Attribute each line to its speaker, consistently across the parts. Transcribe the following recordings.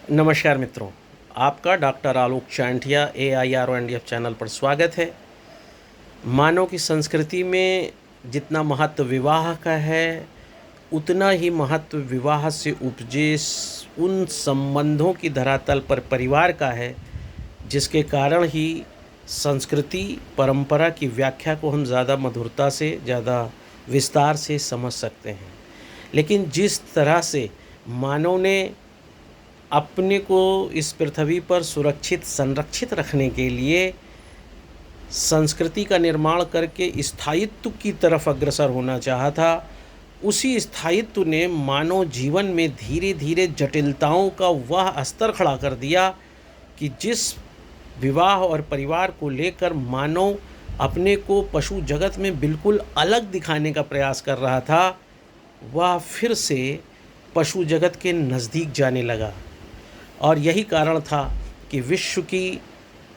Speaker 1: नमस्कार मित्रों, आपका डॉक्टर आलोक चांठिया AIRONDF चैनल पर स्वागत है। मानव की संस्कृति में जितना महत्व विवाह का है, उतना ही महत्व विवाह से उपजे उन संबंधों की धरातल पर परिवार का है, जिसके कारण ही संस्कृति परंपरा की व्याख्या को हम ज़्यादा मधुरता से, ज़्यादा विस्तार से समझ सकते हैं। लेकिन जिस तरह से मानव ने अपने को इस पृथ्वी पर सुरक्षित संरक्षित रखने के लिए संस्कृति का निर्माण करके स्थायित्व की तरफ अग्रसर होना चाहा था, उसी स्थायित्व ने मानव जीवन में धीरे धीरे जटिलताओं का वह स्तर खड़ा कर दिया कि जिस विवाह और परिवार को लेकर मानव अपने को पशु जगत में बिल्कुल अलग दिखाने का प्रयास कर रहा था, वह फिर से पशु जगत के नज़दीक जाने लगा। और यही कारण था कि विश्व की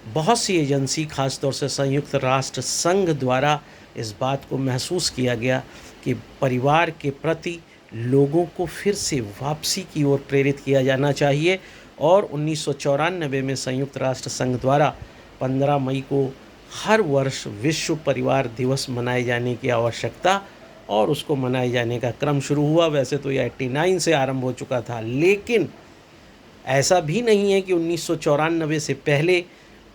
Speaker 1: बहुत सी एजेंसी, खासतौर से संयुक्त राष्ट्र संघ द्वारा इस बात को महसूस किया गया कि परिवार के प्रति लोगों को फिर से वापसी की ओर प्रेरित किया जाना चाहिए। और 1994 में संयुक्त राष्ट्र संघ द्वारा 15 मई को हर वर्ष विश्व परिवार दिवस मनाए जाने की आवश्यकता और उसको मनाए जाने का क्रम शुरू हुआ। वैसे तो यह 89 से आरंभ हो चुका था, लेकिन ऐसा भी नहीं है कि 1994 से पहले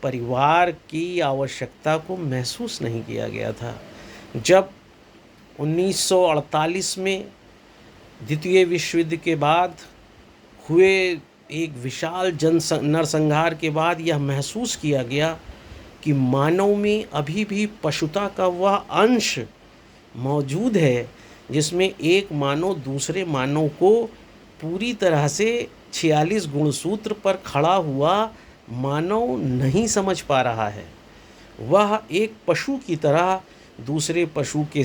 Speaker 1: परिवार की आवश्यकता को महसूस नहीं किया गया था। जब 1948 में द्वितीय विश्व युद्ध के बाद हुए एक विशाल नरसंहार के बाद यह महसूस किया गया कि मानव में अभी भी पशुता का वह अंश मौजूद है, जिसमें एक मानव दूसरे मानव को पूरी तरह से 46 गुणसूत्र पर खड़ा हुआ मानव नहीं समझ पा रहा है। वह एक पशु की तरह दूसरे पशु के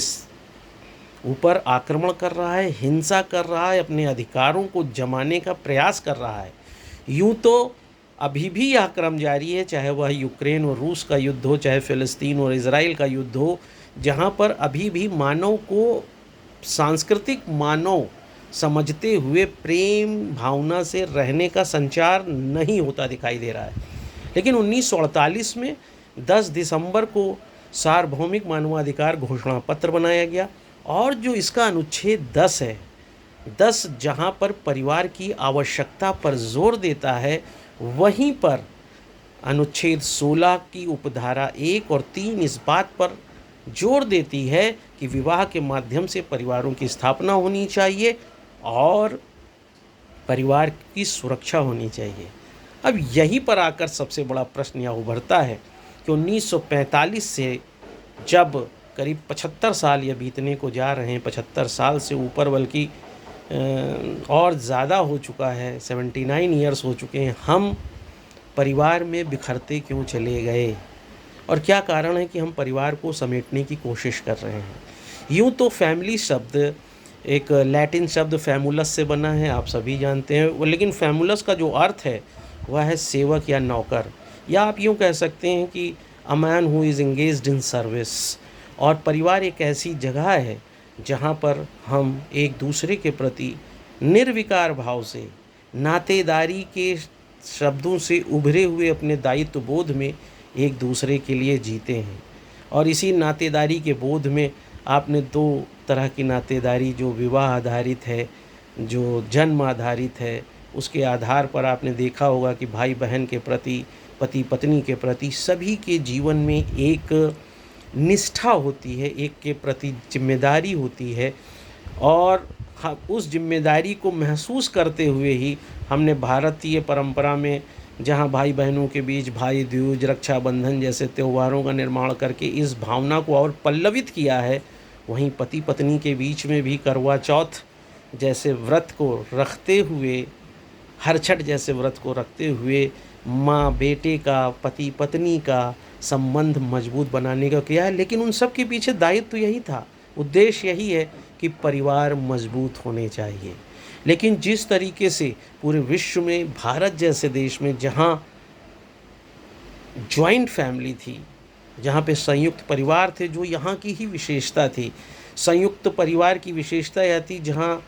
Speaker 1: ऊपर आक्रमण कर रहा है, हिंसा कर रहा है, अपने अधिकारों को जमाने का प्रयास कर रहा है। यूँ तो अभी भी यह क्रम जारी है, चाहे वह यूक्रेन और रूस का युद्ध हो, चाहे फ़िलिस्तीन और इज़राइल का युद्ध हो, जहाँ पर अभी भी मानव को सांस्कृतिक मानव समझते हुए प्रेम भावना से रहने का संचार नहीं होता दिखाई दे रहा है। लेकिन 1948 में 10 दिसंबर को सार्वभौमिक मानवाधिकार घोषणा पत्र बनाया गया, और जो इसका अनुच्छेद 10 है, 10 जहाँ पर परिवार की आवश्यकता पर जोर देता है, वहीं पर अनुच्छेद 16 की उपधारा 1 और 3 इस बात पर जोर देती है कि विवाह के माध्यम से परिवारों की स्थापना होनी चाहिए और परिवार की सुरक्षा होनी चाहिए। अब यहीं पर आकर सबसे बड़ा प्रश्न यह उभरता है कि 1945 से जब करीब 75 साल ये बीतने को जा रहे हैं, 75 साल से ऊपर बल्कि और ज़्यादा हो चुका है, 79 ईयर्स हो चुके हैं, हम परिवार में बिखरते क्यों चले गए और क्या कारण है कि हम परिवार को समेटने की कोशिश कर रहे हैं। यूँ तो फैमिली शब्द एक लैटिन शब्द फैमुलस से बना है, आप सभी जानते हैं, लेकिन फैमुलस का जो अर्थ है वह है सेवक या नौकर, या आप यूँ कह सकते हैं कि a man who is engaged in service. और परिवार एक ऐसी जगह है जहाँ पर हम एक दूसरे के प्रति निर्विकार भाव से, नातेदारी के शब्दों से उभरे हुए अपने दायित्व बोध में एक दूसरे के लिए जीते हैं। और इसी नातेदारी के बोध में आपने दो तरह की नातेदारी, जो विवाह आधारित है, जो जन्म आधारित है, उसके आधार पर आपने देखा होगा कि भाई बहन के प्रति, पति पत्नी के प्रति सभी के जीवन में एक निष्ठा होती है, एक के प्रति जिम्मेदारी होती है। और उस जिम्मेदारी को महसूस करते हुए ही हमने भारतीय परंपरा में, जहाँ भाई बहनों के बीच भाई दूज, रक्षाबंधन जैसे त्योहारों का निर्माण करके इस भावना को और पल्लवित किया है, वहीं पति पत्नी के बीच में भी करवा चौथ जैसे व्रत को रखते हुए, हरछठ जैसे व्रत को रखते हुए माँ बेटे का, पति पत्नी का संबंध मजबूत बनाने का किया है। लेकिन उन सब के पीछे दायित्व तो यही था, उद्देश्य यही है कि परिवार मजबूत होने चाहिए। लेकिन जिस तरीके से पूरे विश्व में, भारत जैसे देश में जहाँ जॉइंट फैमिली थी, जहाँ पे संयुक्त परिवार थे, जो यहाँ की ही विशेषता थी, संयुक्त परिवार की विशेषता यह थी जहाँ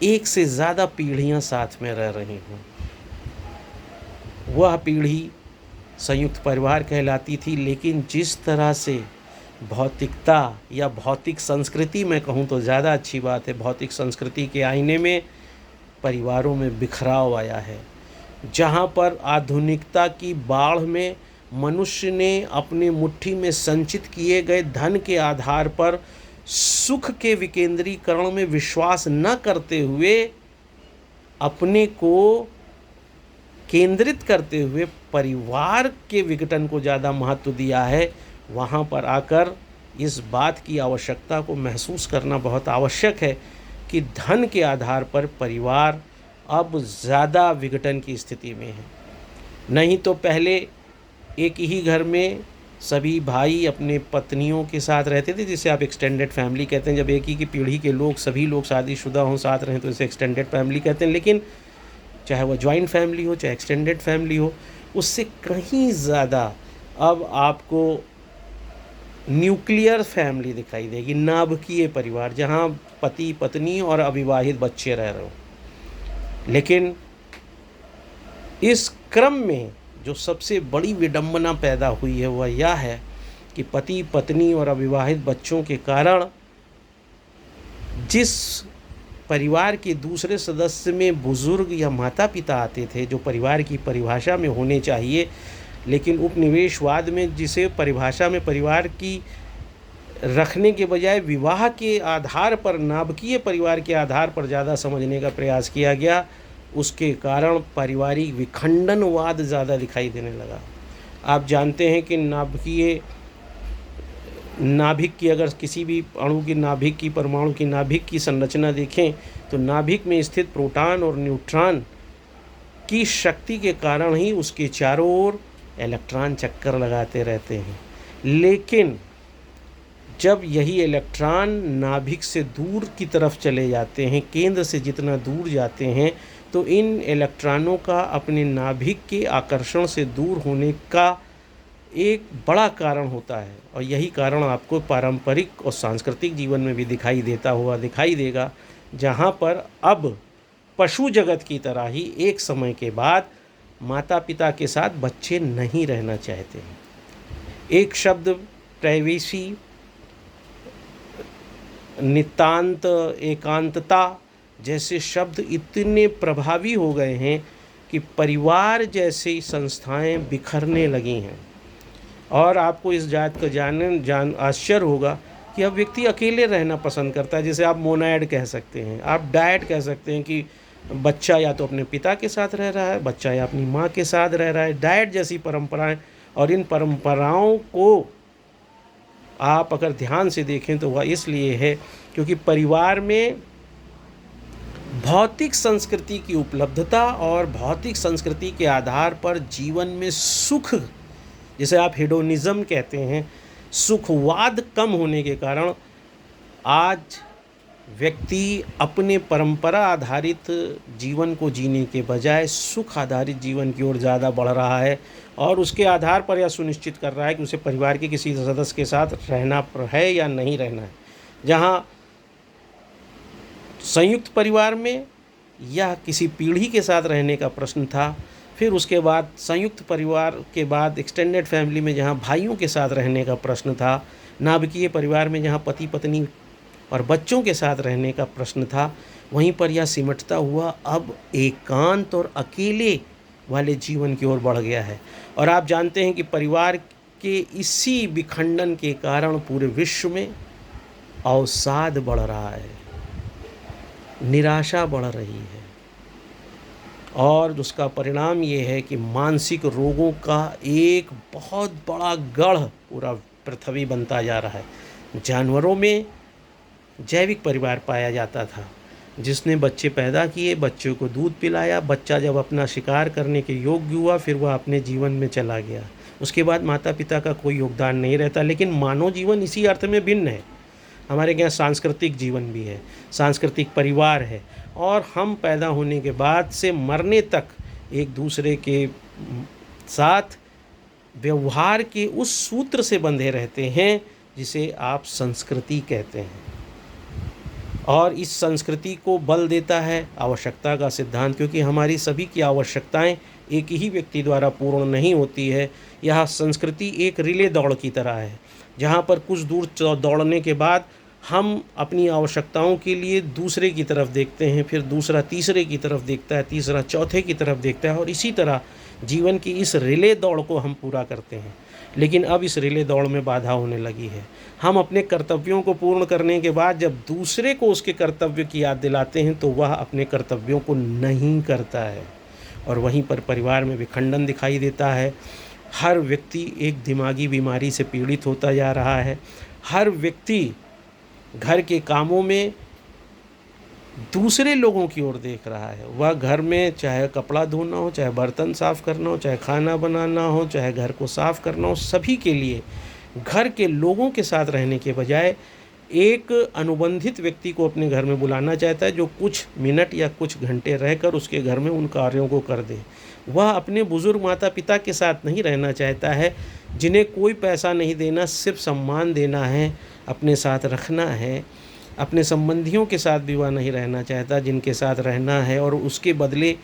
Speaker 1: एक से ज़्यादा पीढ़ियाँ साथ में रह रही हों, वह पीढ़ी संयुक्त परिवार कहलाती थी। लेकिन जिस तरह से भौतिकता या भौतिक संस्कृति, मैं कहूँ तो ज़्यादा अच्छी बात है, भौतिक संस्कृति के आईने में परिवारों में बिखराव आया है, जहाँ पर आधुनिकता की बाढ़ में मनुष्य ने अपनी मुट्ठी में संचित किए गए धन के आधार पर सुख के विकेंद्रीकरण में विश्वास न करते हुए, अपने को केंद्रित करते हुए परिवार के विघटन को ज़्यादा महत्व दिया है। वहाँ पर आकर इस बात की आवश्यकता को महसूस करना बहुत आवश्यक है कि धन के आधार पर परिवार अब ज़्यादा विघटन की स्थिति में है। नहीं तो पहले एक ही घर में सभी भाई अपने पत्नियों के साथ रहते थे, जिसे आप एक्सटेंडेड फैमिली कहते हैं। जब एक ही की पीढ़ी के लोग, सभी लोग शादीशुदा हों, साथ रहें, तो इसे एक्सटेंडेड फैमिली कहते हैं। लेकिन चाहे वह जॉइंट फैमिली हो, चाहे एक्सटेंडेड फैमिली हो, उससे कहीं ज़्यादा अब आपको न्यूक्लियर फैमिली दिखाई देगी, नाभिकीय परिवार, जहाँ पति पत्नी और अविवाहित बच्चे रह रहे हो। लेकिन इस क्रम में जो सबसे बड़ी विडंबना पैदा हुई है वह यह है कि पति पत्नी और अविवाहित बच्चों के कारण जिस परिवार के दूसरे सदस्य में बुजुर्ग या माता पिता आते थे, जो परिवार की परिभाषा में होने चाहिए, लेकिन उपनिवेशवाद में जिसे परिभाषा में परिवार की रखने के बजाय विवाह के आधार पर, नाभिकीय परिवार के आधार पर ज़्यादा समझने का प्रयास किया गया, उसके कारण पारिवारिक विखंडनवाद ज़्यादा दिखाई देने लगा। आप जानते हैं कि नाभिक की, अगर किसी भी अणु की नाभिक की, परमाणु की नाभिक की संरचना देखें तो नाभिक में स्थित प्रोटॉन और न्यूट्रॉन की शक्ति के कारण ही उसके चारों ओर इलेक्ट्रॉन चक्कर लगाते रहते हैं। लेकिन जब यही इलेक्ट्रॉन नाभिक से दूर की तरफ चले जाते हैं, केंद्र से जितना दूर जाते हैं, तो इन इलेक्ट्रॉनों का अपने नाभिक के आकर्षण से दूर होने का एक बड़ा कारण होता है। और यही कारण आपको पारंपरिक और सांस्कृतिक जीवन में भी दिखाई देगा, जहाँ पर अब पशु जगत की तरह ही एक समय के बाद माता पिता के साथ बच्चे नहीं रहना चाहते हैं। एक शब्द प्राइवेसी, नितांत, एकांतता जैसे शब्द इतने प्रभावी हो गए हैं कि परिवार जैसी संस्थाएं बिखरने लगी हैं। और आपको इस जात का आश्चर्य होगा कि अब व्यक्ति अकेले रहना पसंद करता है, जिसे आप मोनाइड कह सकते हैं, आप डायट कह सकते हैं, कि बच्चा या तो अपने पिता के साथ रह रहा है, बच्चा या अपनी माँ के साथ रह रहा है। डायट जैसी परंपराएं, और इन परंपराओं को आप अगर ध्यान से देखें तो वह इसलिए है क्योंकि परिवार में भौतिक संस्कृति की उपलब्धता और भौतिक संस्कृति के आधार पर जीवन में सुख, जिसे आप हेडोनिज्म कहते हैं, सुखवाद कम होने के कारण आज व्यक्ति अपने परंपरा आधारित जीवन को जीने के बजाय सुख आधारित जीवन की ओर ज़्यादा बढ़ रहा है, और उसके आधार पर यह सुनिश्चित कर रहा है कि उसे परिवार के किसी सदस्य के साथ रहना है या नहीं रहना है। जहाँ संयुक्त परिवार में यह किसी पीढ़ी के साथ रहने का प्रश्न था, फिर उसके बाद संयुक्त परिवार के बाद एक्सटेंडेड फैमिली में जहाँ भाइयों के साथ रहने का प्रश्न था, नाभिकीय परिवार में जहाँ पति पत्नी और बच्चों के साथ रहने का प्रश्न था, वहीं पर यह सिमटता हुआ अब एकांत और अकेले वाले जीवन की ओर बढ़ गया है। और आप जानते हैं कि परिवार के इसी विखंडन के कारण पूरे विश्व में अवसाद बढ़ रहा है, निराशा बढ़ रही है, और उसका परिणाम ये है कि मानसिक रोगों का एक बहुत बड़ा गढ़ पूरा पृथ्वी बनता जा रहा है। जानवरों में जैविक परिवार पाया जाता था, जिसने बच्चे पैदा किए, बच्चों को दूध पिलाया, बच्चा जब अपना शिकार करने के योग्य हुआ फिर वह अपने जीवन में चला गया, उसके बाद माता पिता का कोई योगदान नहीं रहता। लेकिन मानव जीवन इसी अर्थ में भिन्न है। हमारे यहाँ सांस्कृतिक जीवन भी है, सांस्कृतिक परिवार है, और हम पैदा होने के बाद से मरने तक एक दूसरे के साथ व्यवहार के उस सूत्र से बंधे रहते हैं जिसे आप संस्कृति कहते हैं। और इस संस्कृति को बल देता है आवश्यकता का सिद्धांत, क्योंकि हमारी सभी की आवश्यकताएं एक ही व्यक्ति द्वारा पूर्ण नहीं होती है। यह संस्कृति एक रिले दौड़ की तरह है, जहाँ पर कुछ दूर दौड़ने के बाद हम अपनी आवश्यकताओं के लिए दूसरे की तरफ देखते हैं, फिर दूसरा तीसरे की तरफ देखता है, तीसरा चौथे की तरफ देखता है, और इसी तरह जीवन की इस रिले दौड़ को हम पूरा करते हैं। लेकिन अब इस रिले दौड़ में बाधा होने लगी है। हम अपने कर्तव्यों को पूर्ण करने के बाद जब दूसरे को उसके कर्तव्य की याद दिलाते हैं तो वह अपने कर्तव्यों को नहीं करता है, और वहीं पर परिवार में विखंडन दिखाई देता है। हर व्यक्ति एक दिमागी बीमारी से पीड़ित होता जा रहा है। हर व्यक्ति घर के कामों में दूसरे लोगों की ओर देख रहा है। वह घर में चाहे कपड़ा धोना हो, चाहे बर्तन साफ़ करना हो, चाहे खाना बनाना हो, चाहे घर को साफ़ करना हो, सभी के लिए घर के लोगों के साथ रहने के बजाय एक अनुबंधित व्यक्ति को अपने घर में बुलाना चाहता है, जो कुछ मिनट या कुछ घंटे रहकर उसके घर में उन कार्यों को कर दे। वह अपने बुज़ुर्ग माता पिता के साथ नहीं रहना चाहता है, जिन्हें कोई पैसा नहीं देना, सिर्फ सम्मान देना है, अपने साथ रखना है। अपने संबंधियों के साथ भी वह नहीं रहना चाहता जिनके साथ रहना है, और उसके बदले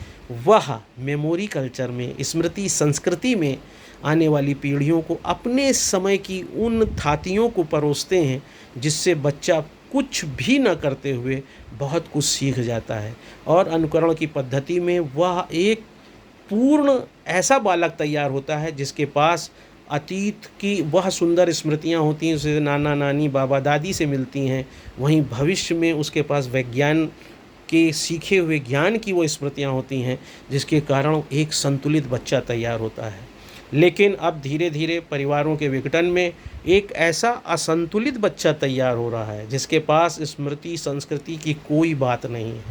Speaker 1: वह मेमोरी कल्चर में, स्मृति संस्कृति में आने वाली पीढ़ियों को अपने समय की उन थातियों को परोसते हैं, जिससे बच्चा कुछ भी न करते हुए बहुत कुछ सीख जाता है। और अनुकरण की पद्धति में वह एक पूर्ण ऐसा बालक तैयार होता है जिसके पास अतीत की वह सुंदर स्मृतियाँ होती हैं, उसे नाना नानी बाबा दादी से मिलती हैं। वहीं भविष्य में उसके पास विज्ञान के सीखे हुए ज्ञान की वो स्मृतियाँ होती हैं, जिसके कारण एक संतुलित बच्चा तैयार होता है। लेकिन अब धीरे धीरे परिवारों के विघटन में एक ऐसा असंतुलित बच्चा तैयार हो रहा है, जिसके पास स्मृति संस्कृति की कोई बात नहीं है,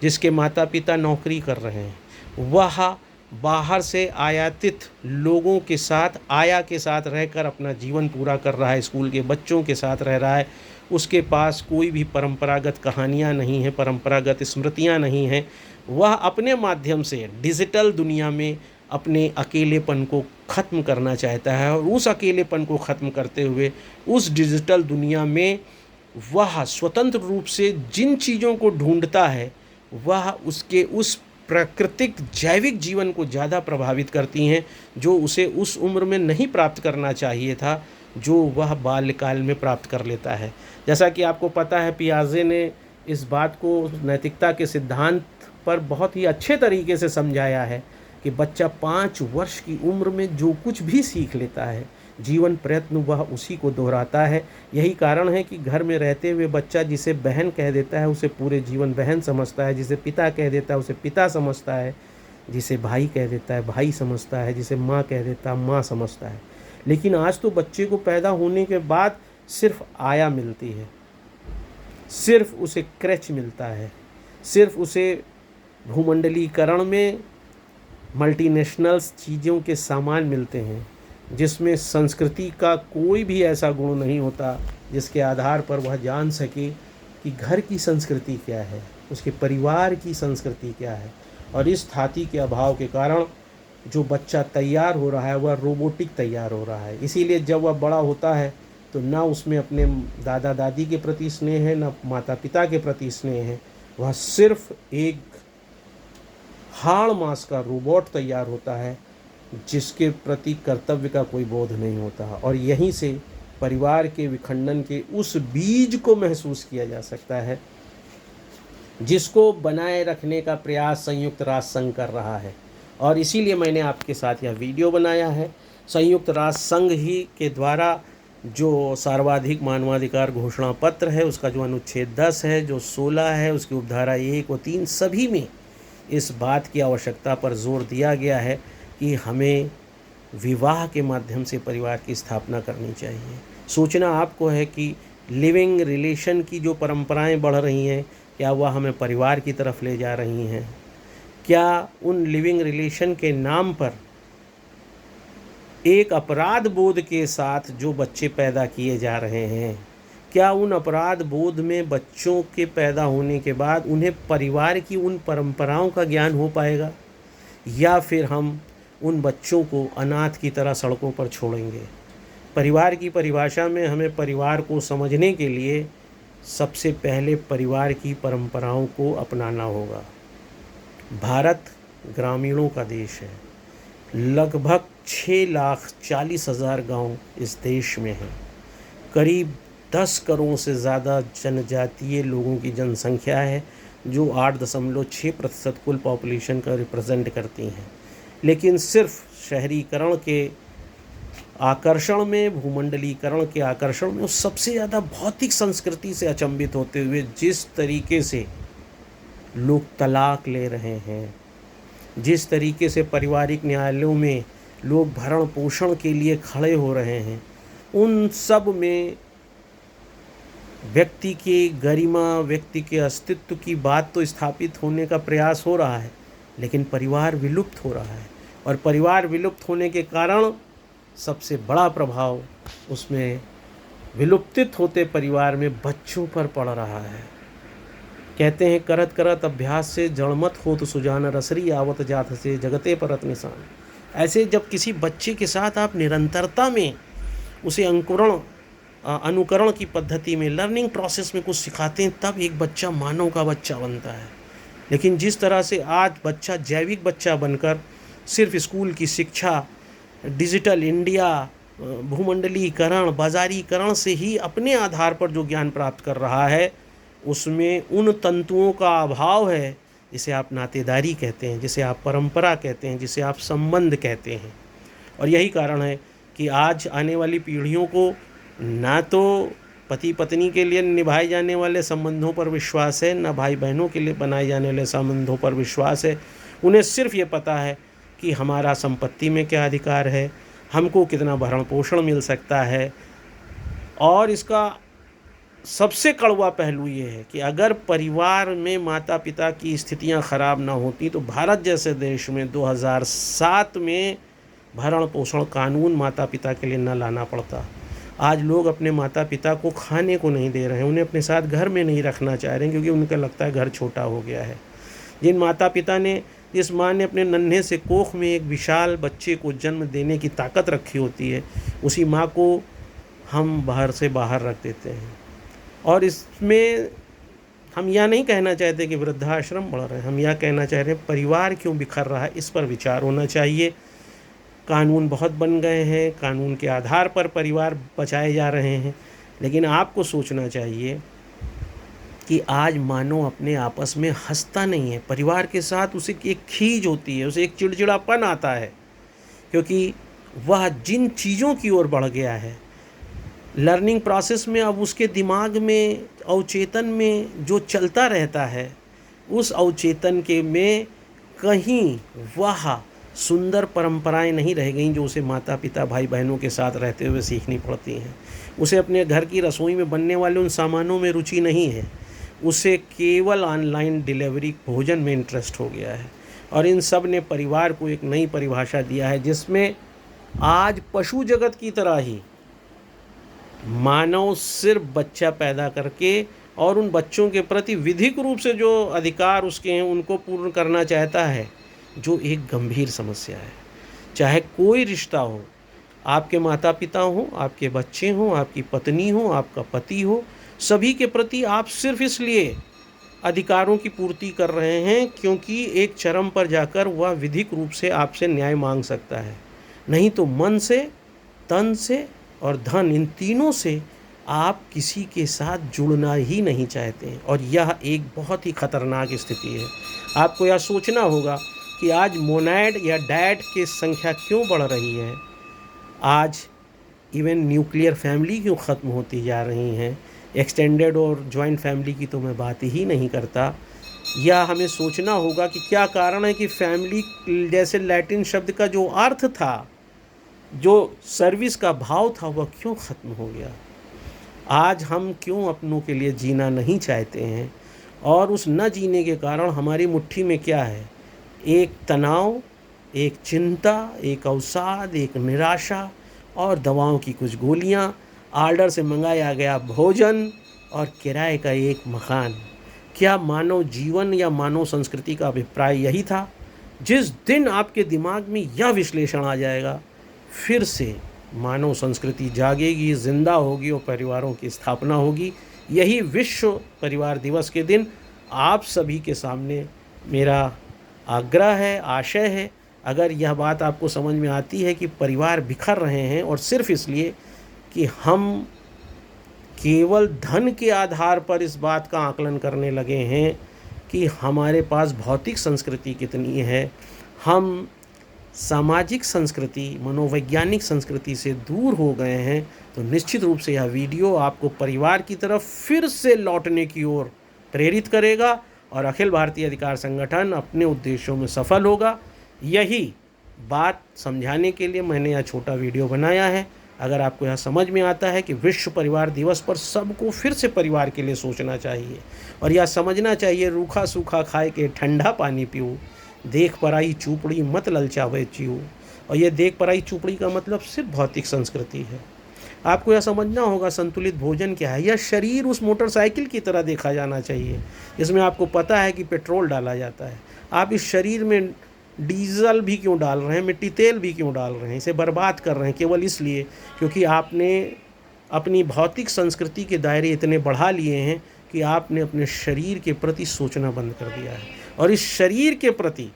Speaker 1: जिसके माता पिता नौकरी कर रहे हैं, वह बाहर से आयातित लोगों के साथ आया के साथ रहकर अपना जीवन पूरा कर रहा है, स्कूल के बच्चों के साथ रह रहा है। उसके पास कोई भी परंपरागत कहानियाँ नहीं हैं, परंपरागत स्मृतियाँ नहीं हैं। वह अपने माध्यम से डिजिटल दुनिया में अपने अकेलेपन को ख़त्म करना चाहता है, और उस अकेलेपन को ख़त्म करते हुए उस डिजिटल दुनिया में वह स्वतंत्र रूप से जिन चीज़ों को ढूंढता है, वह उसके उस प्राकृतिक जैविक जीवन को ज़्यादा प्रभावित करती हैं, जो उसे उस उम्र में नहीं प्राप्त करना चाहिए था, जो वह बाल्यकाल में प्राप्त कर लेता है। जैसा कि आपको पता है, पियाजे ने इस बात को नैतिकता के सिद्धांत पर बहुत ही अच्छे तरीके से समझाया है कि बच्चा 5 वर्ष की उम्र में जो कुछ भी सीख लेता है, जीवन प्रयत्न वह उसी को दोहराता है। यही कारण है कि घर में रहते हुए बच्चा जिसे बहन कह देता है उसे पूरे जीवन बहन समझता है, जिसे पिता कह देता है उसे पिता समझता है, जिसे भाई कह देता है भाई समझता है, जिसे माँ कह देता है माँ समझता है। लेकिन आज तो बच्चे को पैदा होने के बाद सिर्फ आया मिलती है, सिर्फ उसे क्रैच मिलता है, सिर्फ उसे भूमंडलीकरण में मल्टीनेशनल्स चीज़ों के सामान मिलते हैं, जिसमें संस्कृति का कोई भी ऐसा गुण नहीं होता जिसके आधार पर वह जान सके कि घर की संस्कृति क्या है, उसके परिवार की संस्कृति क्या है। और इस थाती के अभाव के कारण जो बच्चा तैयार हो रहा है वह रोबोटिक तैयार हो रहा है। इसीलिए जब वह बड़ा होता है तो ना उसमें अपने दादा दादी के प्रति स्नेह है, ना माता पिता के प्रति स्नेह है। वह सिर्फ एक हाड़ मांस का रोबोट तैयार होता है, जिसके प्रति कर्तव्य का कोई बोध नहीं होता। और यहीं से परिवार के विखंडन के उस बीज को महसूस किया जा सकता है, जिसको बनाए रखने का प्रयास संयुक्त राष्ट्र संघ कर रहा है। और इसीलिए मैंने आपके साथ यह वीडियो बनाया है। संयुक्त राष्ट्र संघ ही के द्वारा जो सर्वाधिक मानवाधिकार घोषणा पत्र है, उसका जो अनुच्छेद 10 है, जो 16 है, उसकी उपधारा 1 और 3, सभी में इस बात की आवश्यकता पर जोर दिया गया है कि हमें विवाह के माध्यम से परिवार की स्थापना करनी चाहिए। सोचना आपको है कि लिविंग रिलेशन की जो परंपराएं बढ़ रही हैं, क्या वह हमें परिवार की तरफ ले जा रही हैं? क्या उन लिविंग रिलेशन के नाम पर एक अपराध बोध के साथ जो बच्चे पैदा किए जा रहे हैं, क्या उन अपराध बोध में बच्चों के पैदा होने के बाद उन्हें परिवार की उन परंपराओं का ज्ञान हो पाएगा, या फिर हम उन बच्चों को अनाथ की तरह सड़कों पर छोड़ेंगे? परिवार की परिभाषा में हमें परिवार को समझने के लिए सबसे पहले परिवार की परंपराओं को अपनाना होगा। भारत ग्रामीणों का देश है। लगभग 6,40,000 गांव इस देश में हैं। करीब 10 करोड़ से ज़्यादा जनजातीय लोगों की जनसंख्या है, जो 8.6% कुल पॉपुलेशन का रिप्रेजेंट करती हैं। लेकिन सिर्फ शहरीकरण के आकर्षण में, भूमंडलीकरण के आकर्षण में, उस सबसे ज़्यादा भौतिक संस्कृति से अचंभित होते हुए जिस तरीके से लोग तलाक ले रहे हैं, जिस तरीके से पारिवारिक न्यायालयों में लोग भरण पोषण के लिए खड़े हो रहे हैं, उन सब में व्यक्ति की गरिमा, व्यक्ति के अस्तित्व की बात तो स्थापित होने का प्रयास हो रहा है, लेकिन परिवार विलुप्त हो रहा है। और परिवार विलुप्त होने के कारण सबसे बड़ा प्रभाव उसमें विलुप्तित होते परिवार में बच्चों पर पड़ रहा है। कहते हैं करत करत अभ्यास से जड़मत होत सुजान, रसरी आवत जात से जगते परत निशान। ऐसे जब किसी बच्चे के साथ आप निरंतरता में उसे अनुकरण की पद्धति में, लर्निंग प्रोसेस में कुछ सिखाते हैं, तब एक बच्चा मानव का बच्चा बनता है। लेकिन जिस तरह से आज बच्चा जैविक बच्चा बनकर सिर्फ स्कूल की शिक्षा, डिजिटल इंडिया, भूमंडलीकरण, बाजारीकरण से ही अपने आधार पर जो ज्ञान प्राप्त कर रहा है, उसमें उन तंतुओं का अभाव है जिसे आप नातेदारी कहते हैं, जिसे आप परंपरा कहते हैं, जिसे आप संबंध कहते हैं। और यही कारण है कि आज आने वाली पीढ़ियों को ना तो पति पत्नी के लिए निभाए जाने वाले संबंधों पर विश्वास है, ना भाई बहनों के लिए बनाए जाने वाले संबंधों पर विश्वास है। उन्हें सिर्फ ये पता है कि हमारा संपत्ति में क्या अधिकार है, हमको कितना भरण पोषण मिल सकता है। और इसका सबसे कड़वा पहलू ये है कि अगर परिवार में माता पिता की स्थितियां खराब ना होती तो भारत जैसे देश में 2007 में भरण पोषण कानून माता पिता के लिए न लाना पड़ता। आज लोग अपने माता पिता को खाने को नहीं दे रहे हैं, उन्हें अपने साथ घर में नहीं रखना चाह रहे हैं, क्योंकि उनको लगता है घर छोटा हो गया है। जिन माता पिता ने, जिस माँ ने अपने नन्हे से कोख में एक विशाल बच्चे को जन्म देने की ताकत रखी होती है, उसी माँ को हम बाहर से बाहर रख देते हैं। और इसमें हम यह नहीं कहना चाहते कि वृद्धाश्रम बढ़ रहे हैं, हम यह कहना चाह रहे हैं परिवार क्यों बिखर रहा है, इस पर विचार होना चाहिए। कानून बहुत बन गए हैं, कानून के आधार पर परिवार बचाए जा रहे हैं, लेकिन आपको सोचना चाहिए कि आज मानव अपने आपस में हंसता नहीं है। परिवार के साथ उसे एक खींच होती है, उसे एक चिड़चिड़ापन आता है, क्योंकि वह जिन चीज़ों की ओर बढ़ गया है, लर्निंग प्रोसेस में अब उसके दिमाग में, अवचेतन में जो चलता रहता है, उस अवचेतन के में कहीं वह सुंदर परंपराएं नहीं रह गईं जो उसे माता पिता भाई बहनों के साथ रहते हुए सीखनी पड़ती हैं। उसे अपने घर की रसोई में बनने वाले उन सामानों में रुचि नहीं है, उसे केवल ऑनलाइन डिलीवरी भोजन में इंटरेस्ट हो गया है। और इन सब ने परिवार को एक नई परिभाषा दिया है, जिसमें आज पशु जगत की तरह ही मानव सिर्फ बच्चा पैदा करके और उन बच्चों के प्रति विधिक रूप से जो अधिकार उसके हैं उनको पूर्ण करना चाहता है, जो एक गंभीर समस्या है। चाहे कोई रिश्ता हो, आपके माता पिता हो, आपके बच्चे हों, आपकी पत्नी हो, आपका पति हो, सभी के प्रति आप सिर्फ इसलिए अधिकारों की पूर्ति कर रहे हैं क्योंकि एक चरम पर जाकर वह विधिक रूप से आपसे न्याय मांग सकता है। नहीं तो मन से, तन से और धन, इन तीनों से आप किसी के साथ जुड़ना ही नहीं चाहते हैं। और यह एक बहुत ही खतरनाक स्थिति है। आपको यह सोचना होगा कि आज मोनैड या डैड की संख्या क्यों बढ़ रही है, आज इवन न्यूक्लियर फैमिली क्यों ख़त्म होती जा रही हैं, एक्सटेंडेड और जॉइंट फैमिली की तो मैं बात ही नहीं करता। यह हमें सोचना होगा कि क्या कारण है कि फैमिली जैसे लैटिन शब्द का जो अर्थ था, जो सर्विस का भाव था, वह क्यों ख़त्म हो गया। आज हम क्यों अपनों के लिए जीना नहीं चाहते हैं, और उस न जीने के कारण हमारी मुट्ठी में क्या है, एक तनाव, एक चिंता, एक अवसाद, एक निराशा और दवाओं की कुछ गोलियां, ऑर्डर से मंगाया गया भोजन और किराए का एक मकान। क्या मानव जीवन या मानव संस्कृति का अभिप्राय यही था? जिस दिन आपके दिमाग में यह विश्लेषण आ जाएगा, फिर से मानव संस्कृति जागेगी, जिंदा होगी और परिवारों की स्थापना होगी। यही विश्व परिवार दिवस के दिन आप सभी के सामने मेरा आग्रह है, आशय है। अगर यह बात आपको समझ में आती है कि परिवार बिखर रहे हैं और सिर्फ इसलिए कि हम केवल धन के आधार पर इस बात का आकलन करने लगे हैं कि हमारे पास भौतिक संस्कृति कितनी है, हम सामाजिक संस्कृति, मनोवैज्ञानिक संस्कृति से दूर हो गए हैं, तो निश्चित रूप से यह वीडियो आपको परिवार की तरफ फिर से लौटने की ओर प्रेरित करेगा और अखिल भारतीय अधिकार संगठन अपने उद्देश्यों में सफल होगा। यही बात समझाने के लिए मैंने यह छोटा वीडियो बनाया है। अगर आपको यह समझ में आता है कि विश्व परिवार दिवस पर सबको फिर से परिवार के लिए सोचना चाहिए और यह समझना चाहिए, रूखा सूखा खाए के ठंडा पानी पियो, देख पराई चूपड़ी मत ललचावे चियो। और ये देख पराई चूपड़ी का मतलब सिर्फ भौतिक संस्कृति है। आपको यह समझना होगा संतुलित भोजन क्या है। यह शरीर उस मोटरसाइकिल की तरह देखा जाना चाहिए जिसमें आपको पता है कि पेट्रोल डाला जाता है। आप इस शरीर में डीजल भी क्यों डाल रहे हैं, मिट्टी तेल भी क्यों डाल रहे हैं, इसे बर्बाद कर रहे हैं केवल इसलिए क्योंकि आपने अपनी भौतिक संस्कृति के दायरे इतने बढ़ा लिए हैं कि आपने अपने शरीर के प्रति सोचना बंद कर दिया है। और इस शरीर के प्रति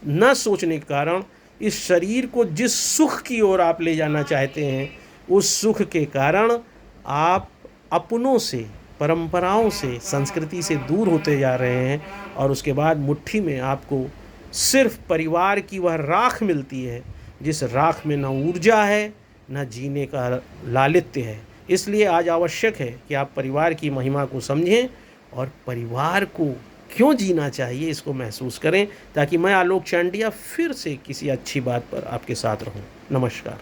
Speaker 1: न सोचने के कारण इस शरीर को जिस सुख की ओर आप ले जाना चाहते हैं, उस सुख के कारण आप अपनों से, परंपराओं से, संस्कृति से दूर होते जा रहे हैं। और उसके बाद मुट्ठी में आपको सिर्फ परिवार की वह राख मिलती है जिस राख में न ऊर्जा है, न जीने का लालित्य है। इसलिए आज आवश्यक है कि आप परिवार की महिमा को समझें और परिवार को क्यों जीना चाहिए इसको महसूस करें, ताकि मैं आलोक चांडिया फिर से किसी अच्छी बात पर आपके साथ रहूं। नमस्कार।